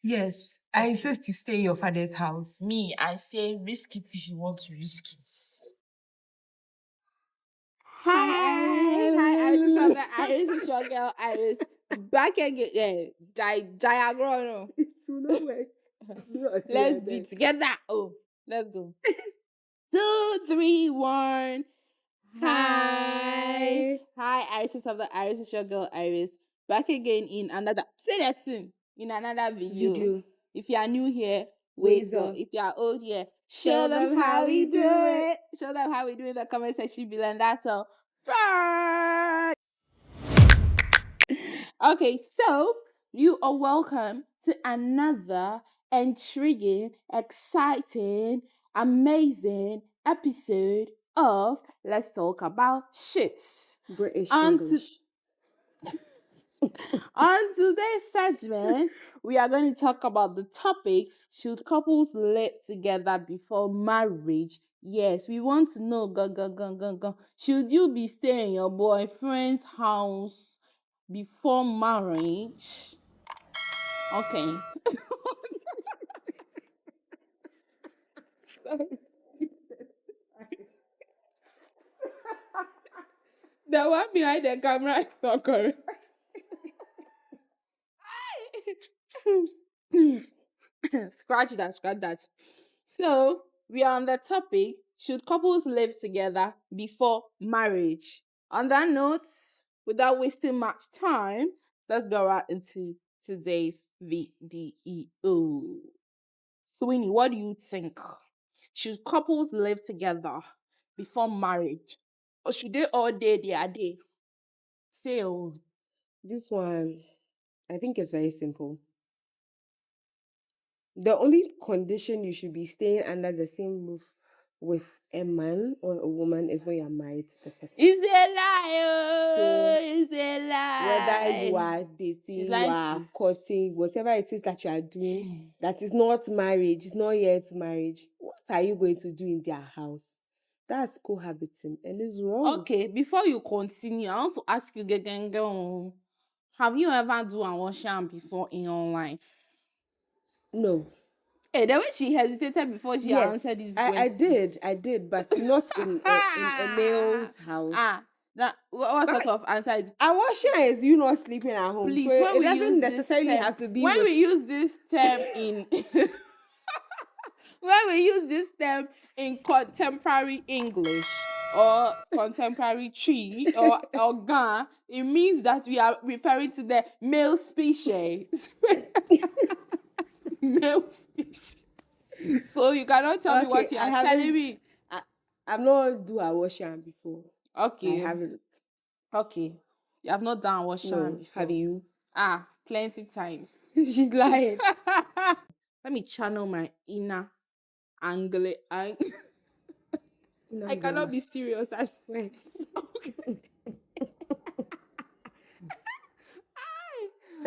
Yes, I insist you stay in your father's house. Me, I say risk it if you want to risk it. Hi, Iris is on the Iris is your girl Iris. Back again. Diagram. It will not work. Let's do it together. Oh, let's go. 2, 3, 1. Hi, Iris is of the Iris is your girl Iris. Back again in another. Say that soon. In another video. If you are new here, wait up. If you are old here, show them how we do it. Show them how we do it in the comment section below. And that's all. Bye. Okay, so you are welcome to another intriguing, exciting, amazing episode of Let's Talk About Shits. British On English. On today's segment, we are going to talk about the topic, should couples live together before marriage? Yes, we want to know, should you be staying in your boyfriend's house before marriage? Okay. The one behind the camera is not correct. Scratch that. So, we are on the topic, should couples live together before marriage? On that note, without wasting much time, let's go right into today's video. Sweeney, what do you think? Should couples live together before marriage? Or should they all day their day? Say, oh. This one, I think it's very simple. The only condition you should be staying under the same roof with a man or a woman is when you're married to the person. It's a lie. It's a lie. Whether you are dating, you are courting, whatever it is that you are doing, that is not marriage, it's not yet marriage. What are you going to do in their house? That's cohabiting, and it's wrong. Okay, before you continue, I want to ask you, have you ever done a washing before in your life? No. Hey, the way she hesitated before she answered this question. I did, but not in a male's house. What sort of answer is it? A washer is you not sleeping at home. Please, so it doesn't necessarily have to be when we use this term in when we use this term in contemporary English or contemporary tree or Ga, it means that we are referring to the male species. Male species. So you cannot tell me what you are telling me. I've not do a washing before. Okay. I haven't. Okay. You have not done washing before. Have you? Plenty times. She's lying. Let me channel my inner angle. I cannot be serious, I swear.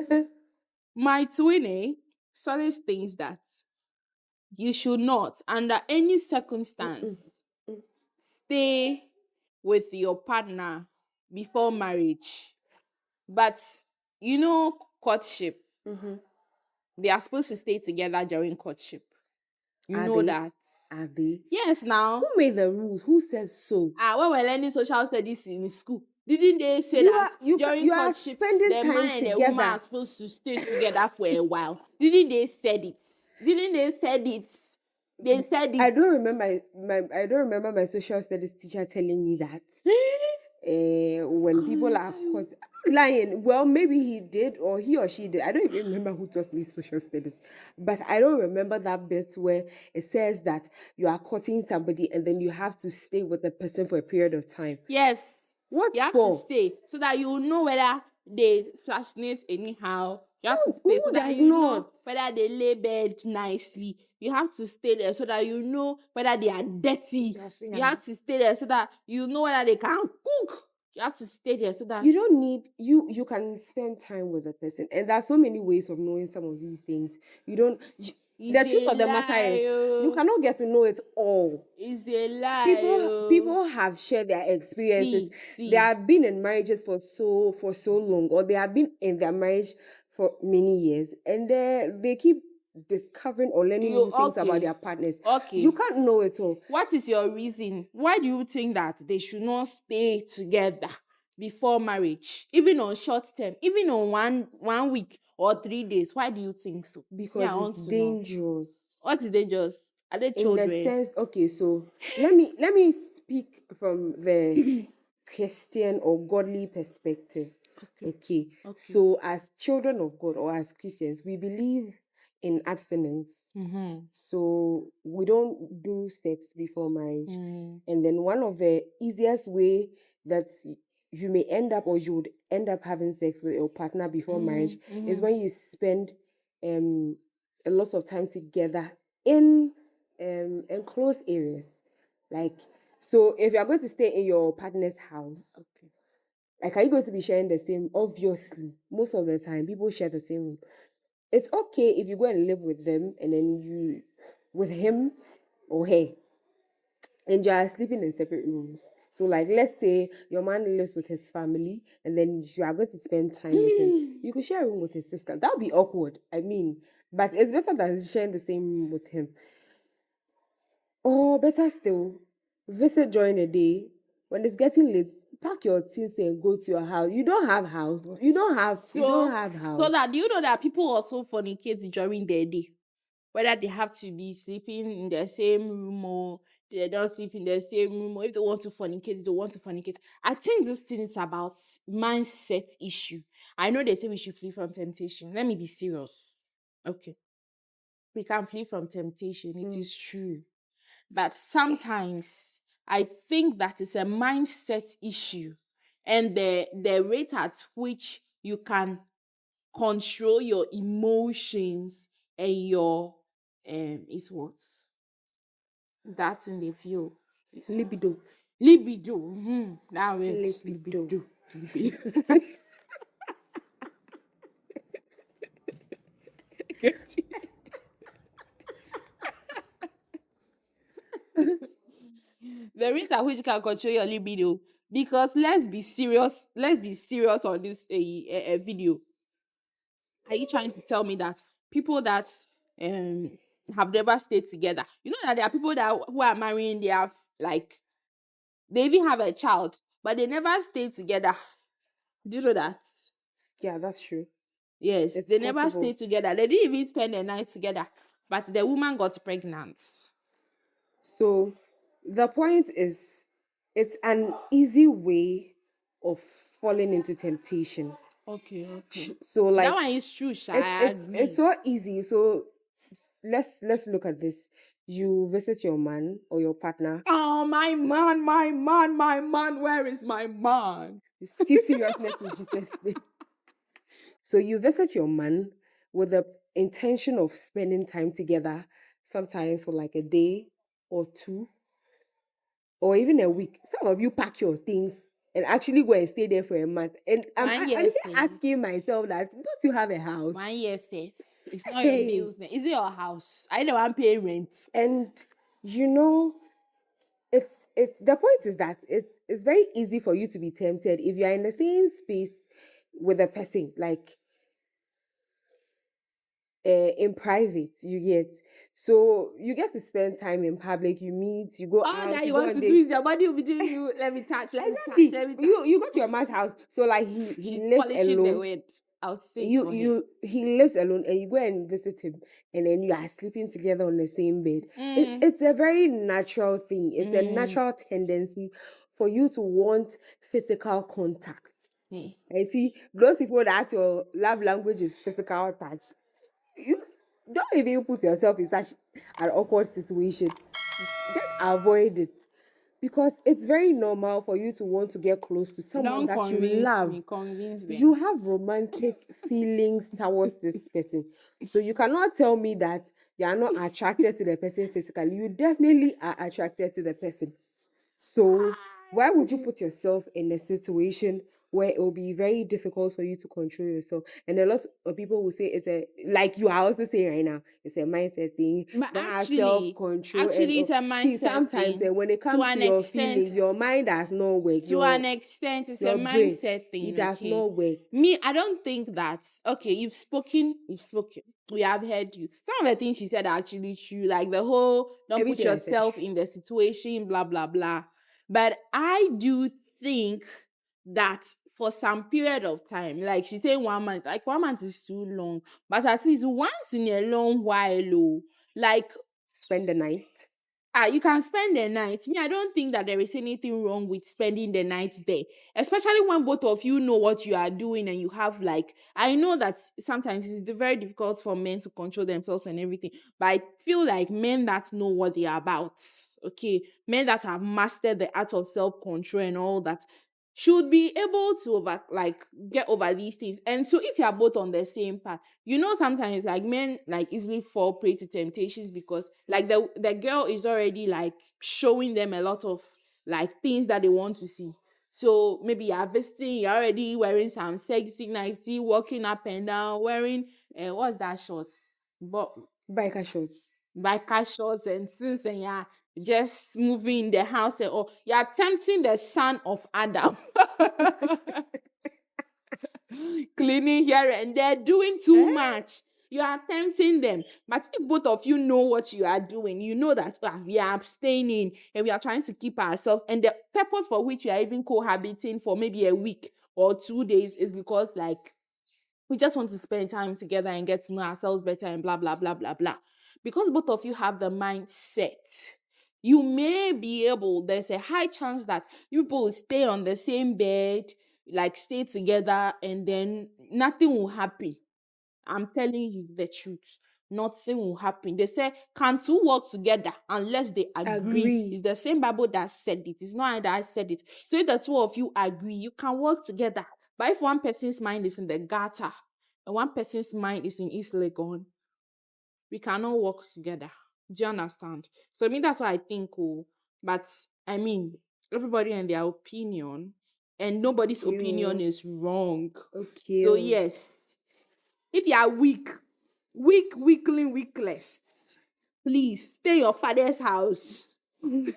Okay. My twinnie solid things that you should not, under any circumstance, stay with your partner before marriage. But you know, courtship. They are supposed to stay together during courtship. You know that. Are they? Yes, now. Who made the rules? Who says so? When we're learning social studies in school, didn't they say that during courtship, the man and the woman are supposed to stay together for a while? Didn't they said it? They said it. I don't remember my social studies teacher telling me that. When people are caught lying, well, maybe he did or he or she did. I don't even remember who taught me social studies, but I don't remember that bit where it says that you are courting somebody and then you have to stay with the person for a period of time. Yes. What you have to stay so that you know whether they fascinate anyhow. You have to stay so that you know whether they lay bed nicely. You have to stay there so that you know whether they are dirty. You have to stay there so that you know whether they can cook. You have to stay there so that you don't need you can spend time with the person, and there are so many ways of knowing some of these things. The truth of the matter is, you cannot get to know it all. It's a lie. People have shared their experiences. They have been in marriages for so long, or they have been in their marriage for many years, and they keep discovering or learning You new things about okay? their partners. Okay. You can't know it all. What is your reason? Why do you think that they should not stay together before marriage, even on short term, even on one week or 3 days? Why do you think so? Me, Because I want it's to know. dangerous. What is dangerous? Are they In the children? sense, okay, so let me speak from the Christian or godly perspective. Okay. Okay. Okay. So as children of God or as Christians, we believe in abstinence. Mm-hmm. So we don't do sex before marriage. Mm. And then one of the easiest way that you may end up or you would end up having sex with your partner before marriage is when you spend a lot of time together in enclosed areas. Like, so if you are going to stay in your partner's house, Okay. like, are you going to be sharing the same? Obviously, most of the time, people share the same room. It's okay if you go and live with them and then you, with him or her, and you are sleeping in separate rooms. So, like, let's say your man lives with his family and then you are going to spend time with him. You could share a room with his sister. That would be awkward. I mean, but it's better than sharing the same room with him. Or better still, visit during the day. When it's getting late, pack your things and go to your house. You don't have house. You don't have house. So that, do you know that people also fornicate during their day? Whether they have to be sleeping in the same room or they don't sleep in the same room, or if they want to fornicate, they want to fornicate. I think this thing is about mindset issue. I know they say we should flee from temptation. Let me be serious. Okay. We can flee from temptation. It is true. But sometimes I think that is a mindset issue. And the rate at which you can control your emotions and your is what? That's in the feel. Libido. Libido. Mm-hmm. That works. Libido. Libido. The rate at which you can control your libido. Because let's be serious on this video. Are you trying to tell me that people that um have never stayed together, you know that there are people that who are marrying, they have like they even have a child, but they never stayed together. Do you know that? Yeah, that's true. Yes, It's they never possible. stayed together. They didn't even spend the night together, but the woman got pregnant. So the point is, it's an easy way of falling into temptation. Okay. So That like one is true, Sha. it's I it's agree. it's so easy. So let's look at this. You visit your man or your partner. Oh, my man, where is my man? Still seriousness in Jesus' name. So you visit your man with the intention of spending time together, sometimes for like a day or two, or even a week. Some of you pack your things and actually go and stay there for a month. And I'm Year here safe. asking myself that, don't you have a house? 1 year safe. It's not your Hey. business. Is it your house? I know I'm paying rent. And you know, it's the point is that it's very easy for you to be tempted if you're in the same space with a person, like in private, you get. So you get to spend time in public, you meet, you go All out, that you you go want on to do dates. is your body will be doing you. Let me touch. Exactly. Let me touch. You go to your man's house. So like he She's lives polishing the alone. word. I'll say it for her. He lives alone and you go and visit him and then you are sleeping together on the same bed. It's a very natural thing. It's a natural tendency for you to want physical contact. Yeah. I see those people that your love language is physical touch. You don't even put yourself in such an awkward situation. Just avoid it. Because it's very normal for you to want to get close to someone Don't that you convince love. me. Convince them. You have romantic feelings towards this person. So you cannot tell me that you are not attracted to the person physically. You definitely are attracted to the person. So why would you put yourself in a situation where it will be very difficult for you to control yourself? And a lot of people will say it's a, like you are also saying right now, it's a mindset thing. But Don't have actually, self-control and it's a see, mindset sometimes thing. when it To comes to an your extent, feelings, your mind does not work. to an extent, it's a Your brain, mindset thing. it does Okay. not work. Me, I don't think that. Okay, you've spoken. We have heard you. Some of the things she said are actually true, like the whole don't put Everything I said is yourself true. in the situation, blah blah blah. But I do think that for some period of time, like she's saying 1 month, like 1 month is too long, but at least once in a long while, like Spend the night. you can spend the night. Me, I don't think that there is anything wrong with spending the night there, especially when both of you know what you are doing and you have like. I know that sometimes it's very difficult for men to control themselves and everything, but I feel like men that know what they are about, okay, men that have mastered the art of self control and all that, should be able to get over these things. And so if you are both on the same path, sometimes like men like easily fall prey to temptations because like the girl is already like showing them a lot of like things that they want to see. So maybe you're visiting, you're already wearing some sexy nighty, walking up and down, wearing what's that shorts? But Biker shorts. biker shorts and things, and you're just moving in the house, or you're tempting the son of Adam. Cleaning here and there, doing too much. You are tempting them. But if both of you know what you are doing, you know that we are abstaining and we are trying to keep ourselves. And the purpose for which we are even cohabiting for maybe a week or 2 days is because like we just want to spend time together and get to know ourselves better and blah blah blah blah blah. Because both of you have the mindset, you may be able, there's a high chance that you both stay on the same bed, like stay together, and then nothing will happen. I'm telling you the truth. Nothing will happen. They say, can two work together unless they agree? Agree. It's the same Bible that said it. It's not I that said it. So if the two of you agree, you can work together. But if one person's mind is in the gutter and one person's mind is in East Legon, we cannot work together. Do you understand? So I mean that's what I think. But I mean, everybody and their opinion, and nobody's Okay, opinion is wrong. Okay. So yes, if you are weakless, please stay in your father's house. Stay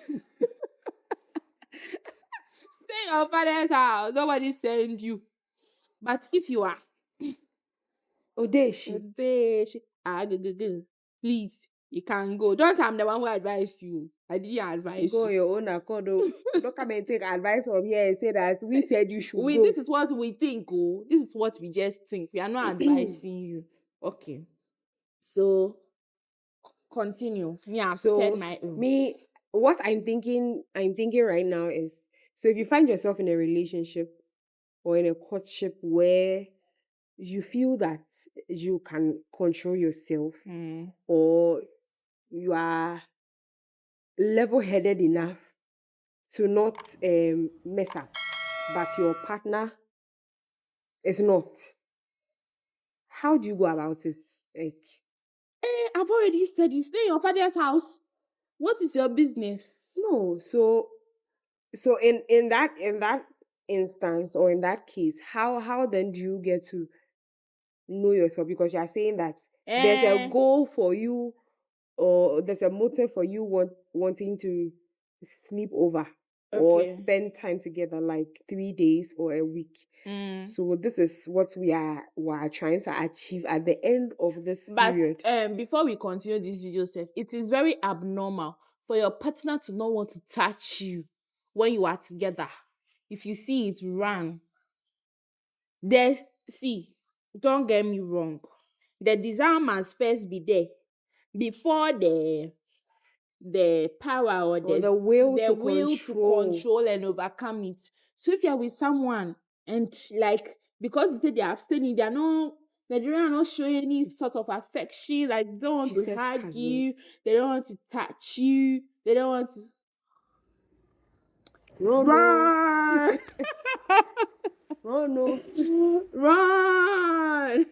in your father's house. Nobody send you. But if you are Odeshi. please, you can go. Don't say I'm the one who advised you. I didn't advise Go you. your own accord. Don't come and take advice from here and say that we said you should go. This is what we think. This is what we just think. We are not advising you. Okay. So continue. Me, I've said So my own. me, what I'm thinking right now is, so if you find yourself in a relationship or in a courtship where you feel that you can control yourself, or you are level-headed enough to not mess up, but your partner is not, how do you go about it? Like, I've already said you stay in your father's house. What is your business? no. So in that instance, or in that case, how then do you get to know yourself? Because you are saying that there's a goal for you, or there's a motive for you wanting to sleep over or Okay. spend time together, like 3 days or a week. So this is what we are trying to achieve at the end of this But period. before we continue this video, Seth, it is very abnormal for your partner to not want to touch you when you are together. If you see it, run. See, don't get me wrong. The desire must first be there before the power or Or the will to will to control and overcome it. So if you're with someone and like because they say they're abstaining, they are not showing any sort of affection, like they don't want She to says hug cousins. you, they don't want to touch you, they don't want to No, run. no. Run.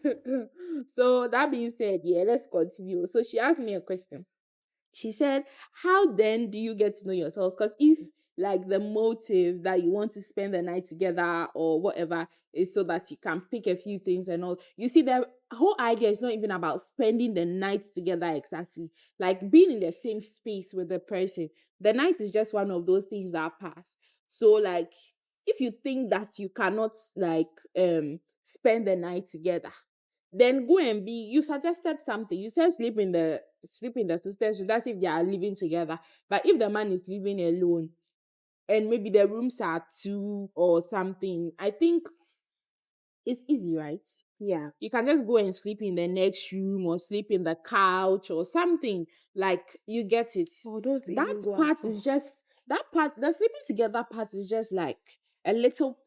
So that being said, yeah, let's continue. So she asked me a question. She said, how then do you get to know yourselves? Because if like the motive that you want to spend the night together or whatever is so that you can pick a few things and all, you see, the whole idea is not even about spending the night together exactly. Like being in the same space with the person. The night is just one of those things that pass. So like if you think that you cannot like spend the night together, then go and be. You suggested something. You said sleep in the sisters. That's if they are living together. But if the man is living alone, and maybe the rooms are two or something, I think it's easy, right? Yeah. You can just go and sleep in the next room or sleep in the couch or something. Like, you get it. Oh, don't That even go part at is all. just that part. The sleeping together part is just like a little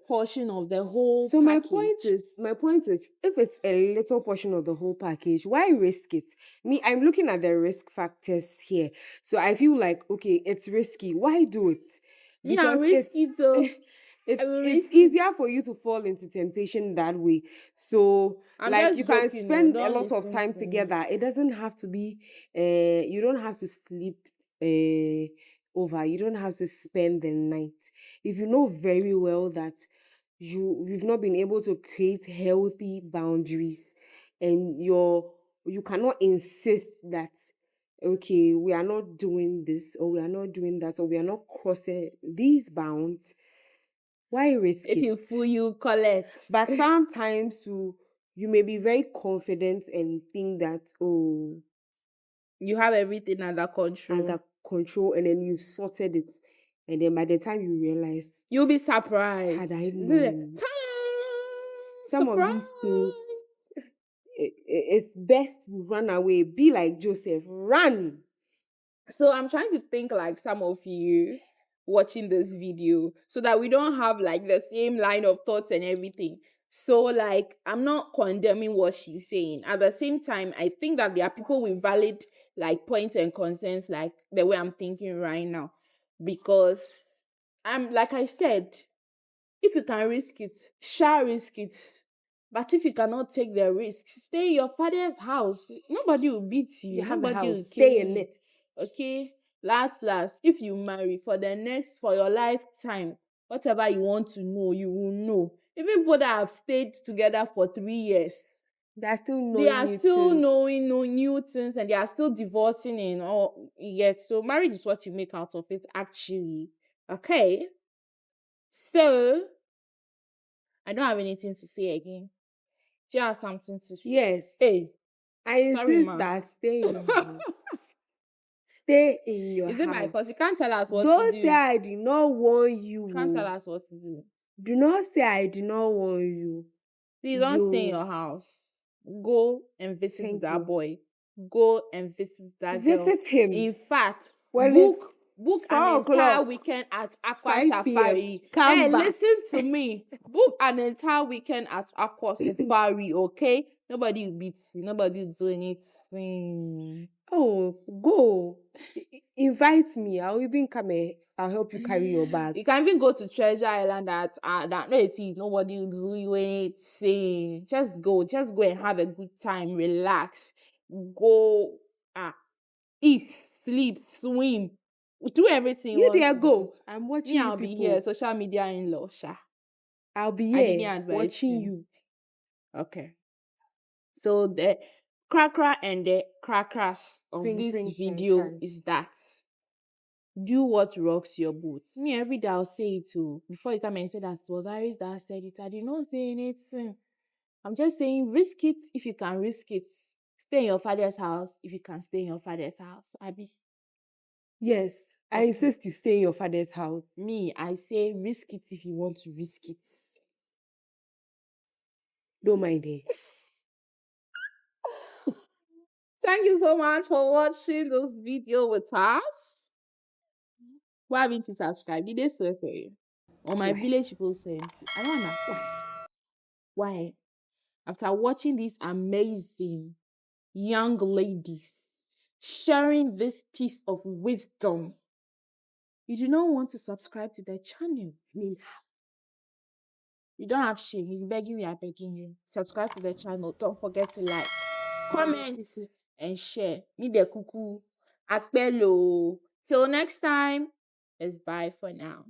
portion of the whole So package. my point is, if it's a little portion of the whole package, why risk it? Me, I'm looking at the risk factors here. So I feel like, okay, it's risky. Why do it? Me, I'm Because it's risky too. I it's will it's risk it. easier for you to fall into temptation that way. So I'm like you just can joking. No, spend a don't lot of listen time to me. together. It doesn't have to be you don't have to sleep over. You don't have to spend the night. If you know very well that you've not been able to create healthy boundaries, and you cannot insist that, okay, we are not doing this, or we are not doing that, or we are not crossing these bounds, why risk If it? you fool, you collect. But sometimes you may be very confident and think that, oh, You have everything under under control. control, and then you've sorted it, and then by the time you realized, You'll be surprised. had I Is it known ta-da! some of these things, Surprise! it's best we run away. Be like Joseph, run. So I'm trying to think like some of you watching this video so that we don't have like the same line of thoughts and everything. So like I'm not condemning what she's saying. At the same time, I think that there are people with valid like points and concerns like the way I'm thinking right now. Because I'm like I said, if you can risk it, shall risk it. But if you cannot take the risk, stay in your father's house. Nobody will beat You you. have a Nobody will house, kill stay in you. it. Okay? Last, if you marry for your lifetime, whatever you want to know, you will know. Even people that have stayed together for 3 years, They're still they knowing are new still things. knowing no new things and they are still divorcing and all yet. So marriage is what you make out of it, actually. Okay? So I don't have anything to say again. Do you have something to say? Yes, Hey, I sorry, insist ma. that stay in your house. Stay in your Is it by house. force? You can't tell us what to Don't say do. I did not warn you. You can't tell us what to do. Do not say I did not warn you. Please don't stay in You your house. Go and visit thank that you. boy. Go and visit that girl. Visit him In fact, when it's book an 4 entire o'clock, weekend at Aqua 5 p.m. Safari. Come Hey, back. listen to me. Book an entire weekend at Aqua Safari, okay? Nobody will beat you. Nobody will do anything. Oh, go. Invite me. I'll even come and I'll help you carry your bags. You can even go to Treasure Island that no, you see, nobody will do you anything. Just go and have a good time, relax, go, eat, sleep, swim, do everything you You want there to do. go. I'm Me, watching you I'll be here, people. social media in-law, sha. I'll be I didn't here advise watching you. you. Okay. So the cracker and the crackers of Pring, this pring, can, video can. is that do what rocks your boat. Me, every day I'll say it too. Before you come and say that it was Iris that said it, I did not say anything. I'm just saying risk it if you can risk it. Stay in your father's house if you can stay in your father's house. Abby. Yes, I Okay. insist you stay in your father's house. Me, I say risk it if you want to risk it. Don't mind her. Thank you so much for watching this video with us. Why haven't you subscribed? Did they swear for you? Or my Why? village people sent you? I don't understand. Why? After watching these amazing young ladies sharing this piece of wisdom, you do not want to subscribe to their channel. I mean, you don't have shame. He's begging you, I'm begging you. Subscribe to the channel. Don't forget to like, comment, and share. Me the cuckoo. Akpelo. Till next time, it's bye for now.